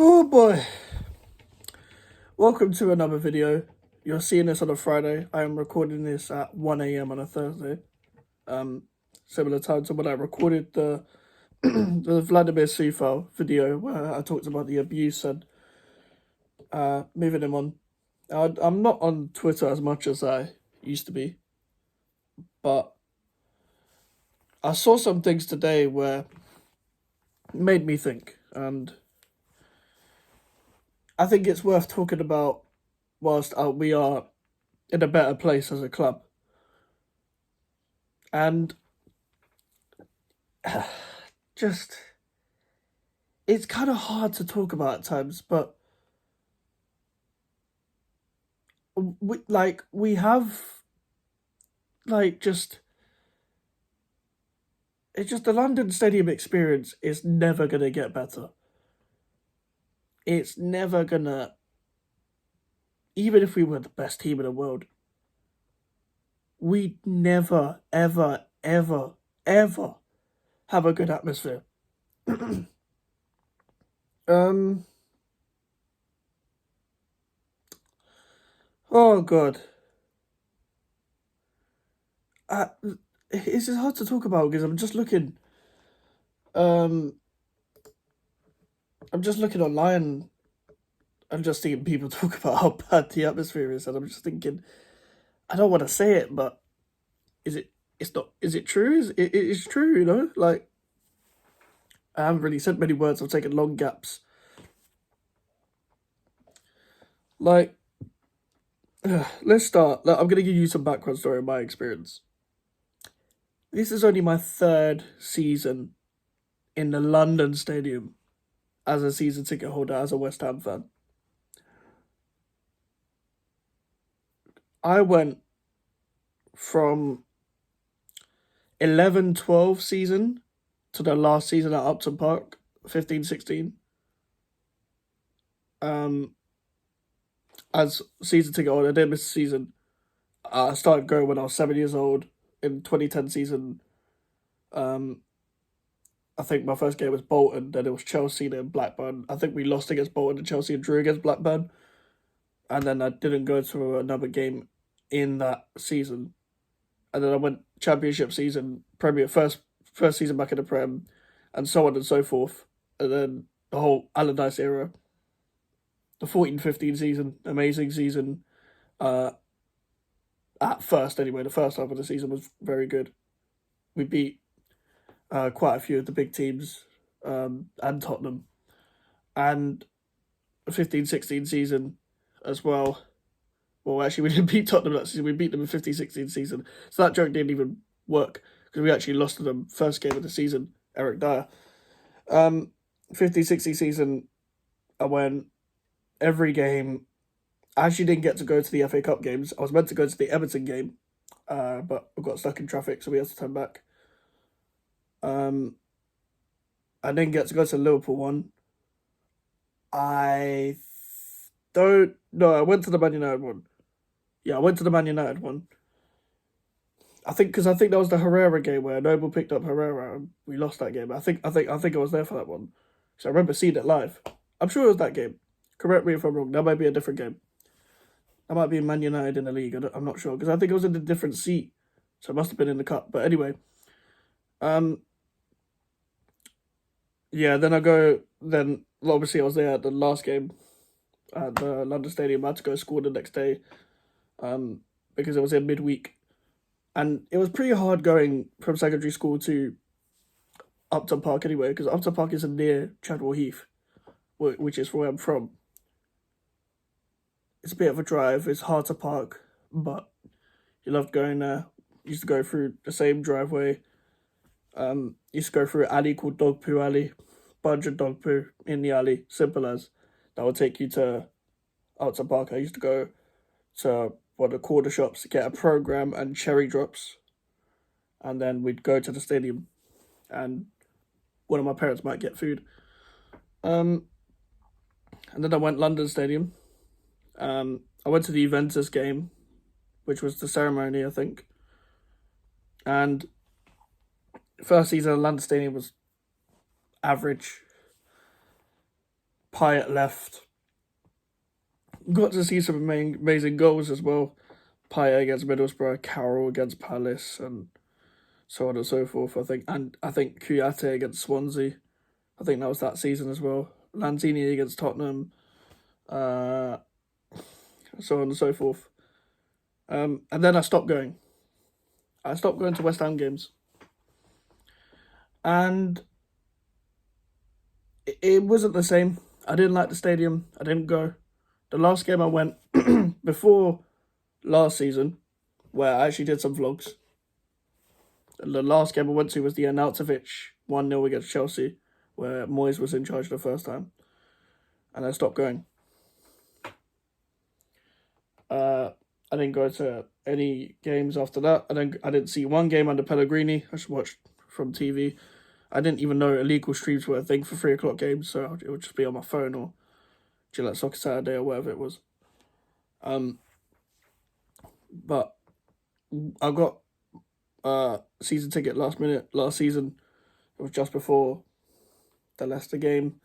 Oh boy, welcome to another video. You're seeing this on a Friday. I am recording this at 1 a.m. on a Thursday. Similar time to when I recorded the the Vladimir Sufal video where I talked about the abuse and moving him on. I'm not on Twitter as much as I used to be, but I saw some things today where it made me think, and I think it's worth talking about whilst we are in a better place as a club. And just it's kind of hard to talk about at times, but we have just it's just the London Stadium experience is never gonna get better. It's never gonna, even if we were the best team in the world, we'd never, ever, ever, ever have a good atmosphere. um. Oh God. Uh, it's just hard to talk about because I'm just looking. Um, I'm just looking online. I'm just seeing people talk about how bad the atmosphere is, and I'm just thinking, I don't want to say it, but is it? It's not. Is it true? It's true? You know, like I haven't really said many words. I've taken long gaps. Like, let's start. Like, I'm gonna give you some background story of my experience. This is only my third season in the London Stadium as a season ticket holder, as a West Ham fan. I went from 11-12 season to the last season at Upton Park, 15-16. As season ticket holder, I didn't miss a season. I started going when I was 7 years old in 2010 season. I think my first game was Bolton, then it was Chelsea, then Blackburn. I think we lost against Bolton and Chelsea and drew against Blackburn. And then I didn't go to another game in that season. And then I went Championship season, Premier first season back in the Prem, and so on and so forth. And then the whole Allardyce era, the 14-15 season, amazing season. At first, anyway, the first half of the season was very good. We beat quite a few of the big teams and Tottenham. And the 15-16 season as well. Well, actually, we didn't beat Tottenham that season. We beat them in 15-16 season. So that joke didn't even work because we actually lost to them first game of the season, Eric Dyer. 15-16 season, I went every game. I actually didn't get to go to the FA Cup games. I was meant to go to the Everton game, but I got stuck in traffic, so we had to turn back. I didn't get to go to the Liverpool one. I don't know. I went to the Man United one. Yeah, I went to the Man United one. I think because I think that was the Herrera game where Noble picked up Herrera and we lost that game. I think I was there for that one. So I remember seeing it live. I'm sure it was that game. Correct me if I'm wrong. That might be a different game. That might be Man United in the league. I'm not sure because I think it was in a different seat, so it must have been in the cup. But anyway, um, yeah. Then I go. Then obviously I was there at the last game at the London Stadium. I had to go to school the next day, because it was in midweek, and it was pretty hard going from secondary school to Upton Park anyway, because Upton Park is near Chadwell Heath, which is where I'm from. It's a bit of a drive. It's hard to park, but you loved going there. Used to go through the same driveway. Used to go through an alley called Dog Poo Alley. Bunch of dog poo in the alley. Simple as. That would take you to Upton Park. I used to go to one of the corner shops to get a program and cherry drops, and then we'd go to the stadium, and one of my parents might get food. Um, and then I went London Stadium. I went to the Juventus game, which was the ceremony, I think. And first season at London Stadium was average. Pyatt left. Got to see some amazing goals as well. Pyatt against Middlesbrough, Carroll against Palace, and so on and so forth. I think Kouyaté against Swansea. I think that was that season as well. Lanzini against Tottenham, so on and so forth. And then I stopped going. I stopped going to West Ham games, and it wasn't the same. I didn't like the stadium. I didn't go. The last game I went before last season, where I actually did some vlogs. The last game I went to was the Arnautovic 1-0 against Chelsea, where Moyes was in charge the first time, and I stopped going. I didn't go to any games after that. I didn't see one game under Pellegrini. I just watched from TV. I didn't even know illegal streams were a thing for 3 o'clock games, so it would just be on my phone or Gillette Soccer Saturday or whatever it was. But I got season ticket last minute last season. It was just before the Leicester game.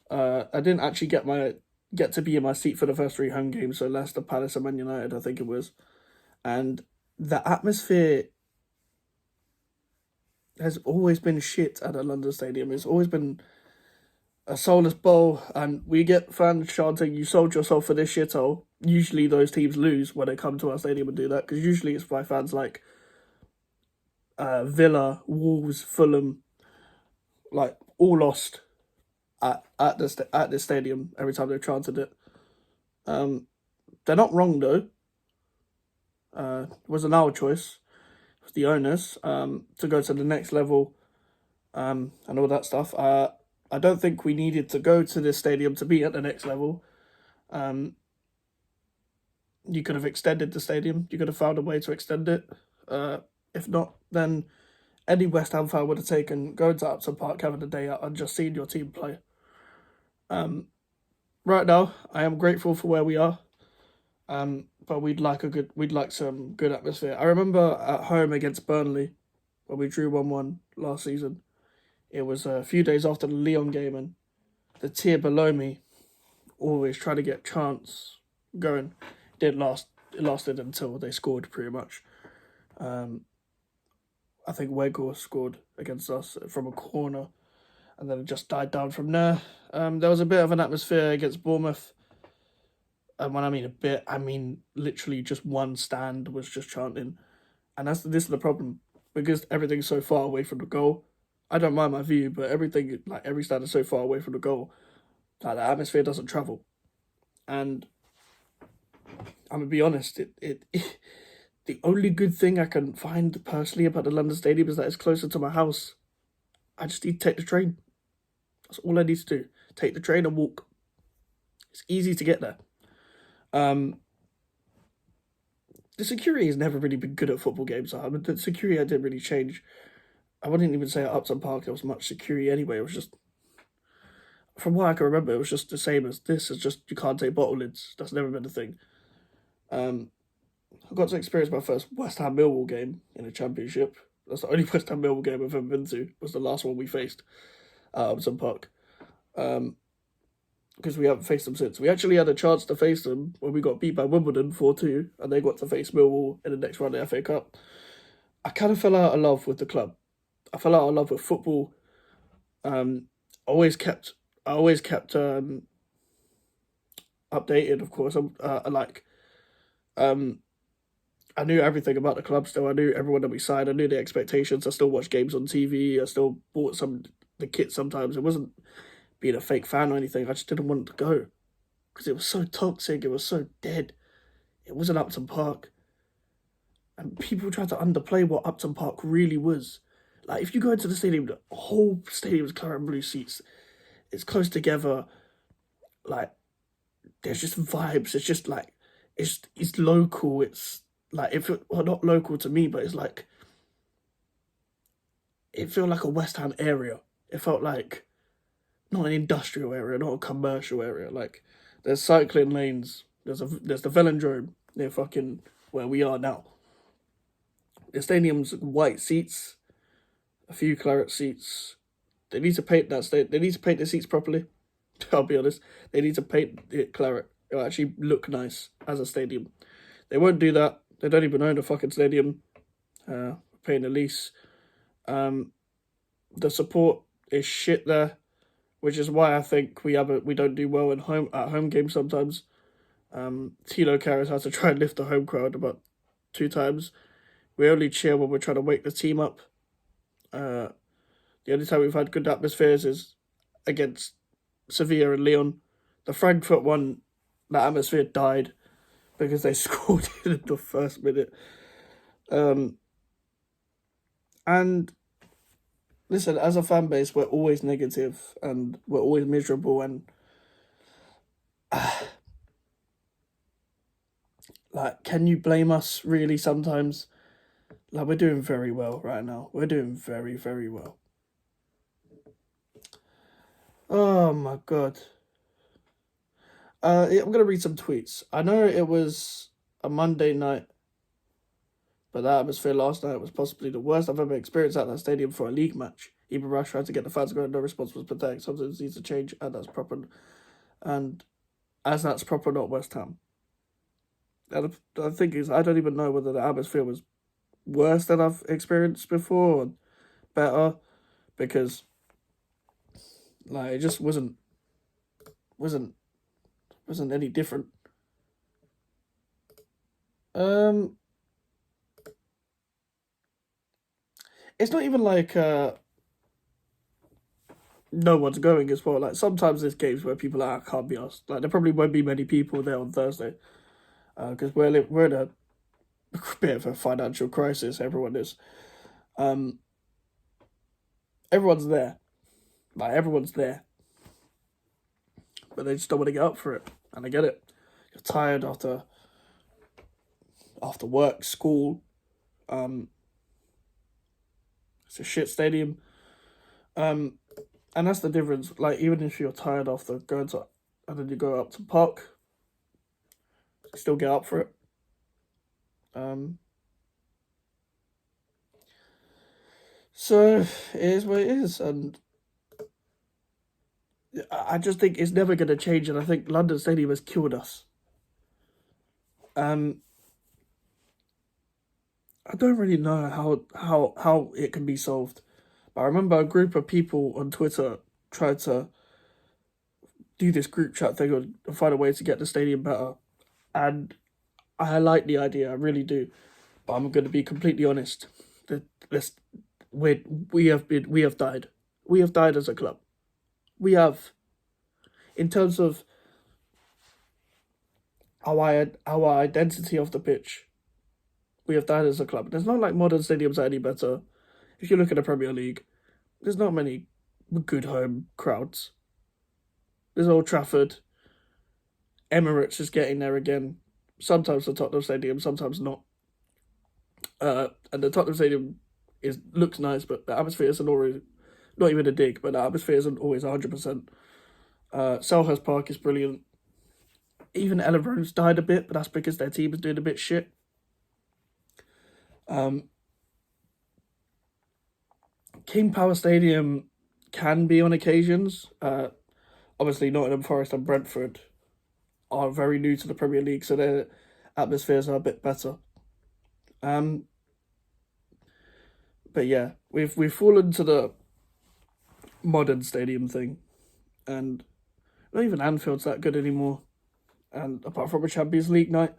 I didn't actually get to be in my seat for the first 3 home games, so Leicester, Palace and Man United, I think it was. And the atmosphere has always been shit at a London stadium. It's always been a soulless bowl, and we get fans chanting, "You sold yourself for this shithole." Usually those teams lose when they come to our stadium and do that, because usually it's by fans like Villa, Wolves, Fulham, like all lost at this stadium every time they chanted it. They're not wrong though. It wasn't our choice. It was the owners to go to the next level and all that stuff. I don't think we needed to go to this stadium to be at the next level. You could have extended the stadium. You could have found a way to extend it. If not, then any West Ham fan would have taken going to Upton Park, having a day out, and just seen your team play. Right now, I am grateful for where we are. But we'd like some good atmosphere. I remember at home against Burnley, when we drew 1-1 last season. It was a few days after the Lyon game, and the tier below me always trying to get chants going. It lasted until they scored, pretty much. I think Weghorst scored against us from a corner, and then it just died down from there. There was a bit of an atmosphere against Bournemouth. And when I mean a bit, I mean literally just one stand was just chanting. And this is the problem, because everything's so far away from the goal. I don't mind my view, but everything, like every stand is so far away from the goal that the atmosphere doesn't travel. And I'm gonna be honest, the only good thing I can find personally about the London Stadium is that it's closer to my house. I just need to take the train. That's all I need to do. Take the train and walk. It's easy to get there. The security has never really been good at football games. The security didn't really change. I wouldn't even say at Upton Park there was much security anyway. It was just, from what I can remember, it was just the same as this. It's just you can't take bottle lids. That's never been a thing. I got to experience my first West Ham Millwall game in a championship. That's the only West Ham Millwall game I've ever been to. It was the last one we faced at Upton Park. Because we haven't faced them since. We actually had a chance to face them when we got beat by Wimbledon 4-2, and they got to face Millwall in the next round of the FA Cup. I kind of fell out of love with the club. I fell out of love with football. I always kept updated, of course. I knew everything about the club still. I knew everyone that we signed. I knew the expectations. I still watched games on TV. I still bought the kit sometimes. It wasn't being a fake fan or anything. I just didn't want to go because it was so toxic. It was so dead. It wasn't Upton Park. And people tried to underplay what Upton Park really was. Like, if you go into the stadium, the whole stadium is claret and blue seats. It's close together. Like, there's just vibes. It's just like, it's local. It's like, not local to me, but it's like, it felt like a West Ham area. It felt like not an industrial area, not a commercial area. Like, there's cycling lanes. There's the velodrome near fucking where we are now. The stadium's white seats, a few claret seats. They need to paint that They need to paint the seats properly. I'll be honest. They need to paint it claret. It'll actually look nice as a stadium. They won't do that. They don't even own a fucking stadium. Paying a lease. The support is shit there, which is why I think we don't do well at home games sometimes. Tilo Karras has to try and lift the home crowd about 2 times. We only cheer when we're trying to wake the team up. The only time we've had good atmospheres is against Sevilla and Lyon. The Frankfurt one, the atmosphere died because they scored in the first minute. And listen, as a fan base, we're always negative and we're always miserable, and like, can you blame us really sometimes? Like, we're doing very well right now. We're doing very, very well. Oh my god. I'm going to read some tweets. I know it was a Monday night, but the atmosphere last night was possibly the worst I've ever experienced at that stadium for a league match. Even Rush tried to get the fans going, no response was pathetic. Something needs to change, and that's proper. And as that's proper, not West Ham. And the thing is, I don't even know whether the atmosphere was worse than I've experienced before or better, because like it just wasn't any different. It's not even like no one's going as well. Like, sometimes there's games where people are, I can't be asked. Like, there probably won't be many people there on Thursday, because we're in a bit of a financial crisis. Everyone is. Everyone's there. Like, everyone's there, but they just don't want to get up for it, and I get it. You're tired after work, school. It's a shit stadium. And that's the difference. Like, even if you're tired after going to, and then you go up to park, you still get up for it. So it is what it is, and I just think it's never going to change. And I think London Stadium has killed us. I don't really know how it can be solved. But I remember a group of people on Twitter tried to do this group chat thing and find a way to get the stadium better. And I like the idea, I really do. But I'm going to be completely honest. We have died. We have died as a club. We have, in terms of our identity off the pitch, we have died as a club. There's not like modern stadiums are any better. If you look at the Premier League, there's not many good home crowds. There's Old Trafford. Emirates is getting there again. Sometimes the Tottenham Stadium, sometimes not. And the Tottenham Stadium looks nice, but the atmosphere isn't always, not even a dig, but the atmosphere isn't always 100%. Selhurst Park is brilliant. Even Ellen Road's died a bit, but that's because their team is doing a bit shit. King Power Stadium can be on occasions. Obviously, Nottingham Forest and Brentford are very new to the Premier League, so their atmospheres are a bit better. But yeah, we've fallen to the modern stadium thing, and not even Anfield's that good anymore. And apart from a Champions League night,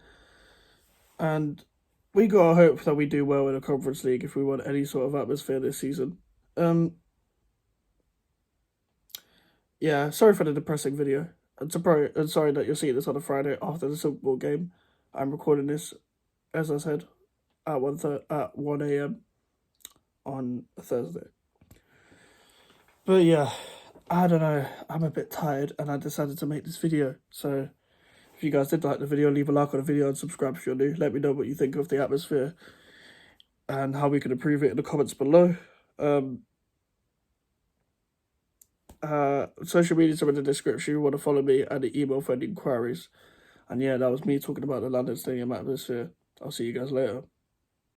and we gotta hope that we do well in a Conference League if we want any sort of atmosphere this season. Yeah, sorry for the depressing video. I'm sorry that you're seeing this on a Friday after the Super Bowl game. I'm recording this, as I said, at 1 a.m. on a Thursday. But yeah, I don't know. I'm a bit tired, and I decided to make this video. So if you guys did like the video, leave a like on the video and subscribe if you're new. Let me know what you think of the atmosphere and how we can improve it in the comments below. Social medias are in the description. You want to follow me, and the email for any inquiries. And yeah, that was me talking about the London Stadium atmosphere. I'll see you guys later.